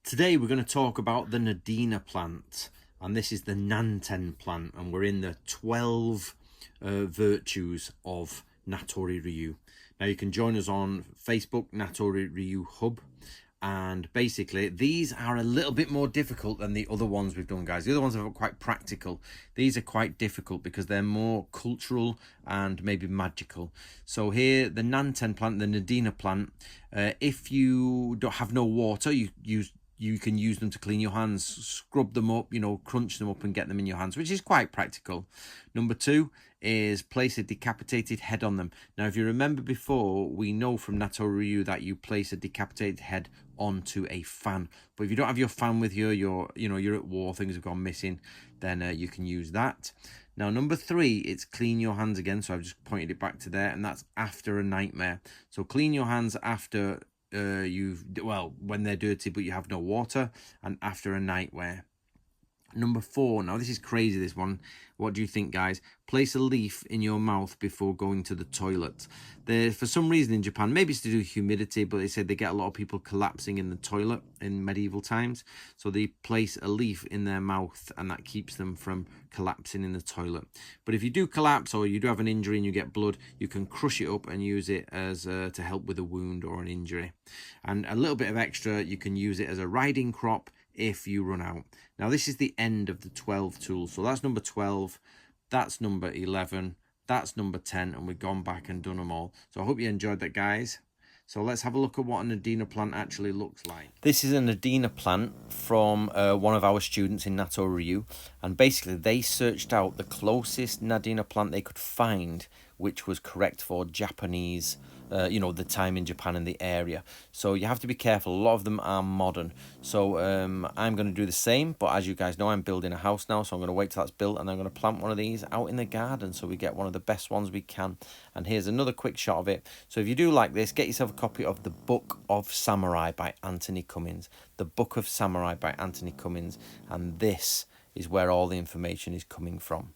Today we're going to talk about the Nadina plant, and this is the Nanten plant, and we're in the 12 virtues of Natori Ryu. Now you can join us on Facebook, Natori Ryu Hub, and basically these are a little bit more difficult than the other ones we've done, guys. The other ones are quite practical. These are quite difficult because they're more cultural and maybe magical. So here, the Nanten plant, the Nadina plant, if you don't have no water, you can use them to clean your hands, scrub them up, crunch them up and get them in your hands, which is quite practical. Number two is place a decapitated head on them. Now, if you remember before, we know from Natori Ryu that you place a decapitated head onto a fan. But if you don't have your fan with you, you're at war, things have gone missing, then you can use that. Now, number three, it's clean your hands again. So I've just pointed it back to there, and that's after a nightmare. So clean your hands after when they're dirty but you have no water, and after a nightmare. Number four, now this is crazy, this one. What do you think, guys? Place a leaf in your mouth before going to the toilet. For some reason in Japan, maybe it's to do with humidity, but they said they get a lot of people collapsing in the toilet in medieval times. So they place a leaf in their mouth and that keeps them from collapsing in the toilet. But if you do collapse or you do have an injury and you get blood, you can crush it up and use it as to help with a wound or an injury. And a little bit of extra, you can use it as a riding crop if you run out. Now this is the end of the 12 tools. So that's number 12, that's number 11, that's number 10, and we've gone back and done them all. So I hope you enjoyed that, guys. So let's have a look at what a Nadina plant actually looks like. This is a Nadina plant from one of our students in Natori Ryu, and basically they searched out the closest Nadina plant they could find which was correct for Japanese, the time in Japan and the area. So you have to be careful. A lot of them are modern. So I'm going to do the same, but as you guys know, I'm building a house now, so I'm going to wait till that's built and I'm going to plant one of these out in the garden so we get one of the best ones we can. And here's another quick shot of it. So if you do like this, get yourself a copy of The Book of Samurai by Anthony Cummins. The Book of Samurai by Anthony Cummins. And this is where all the information is coming from.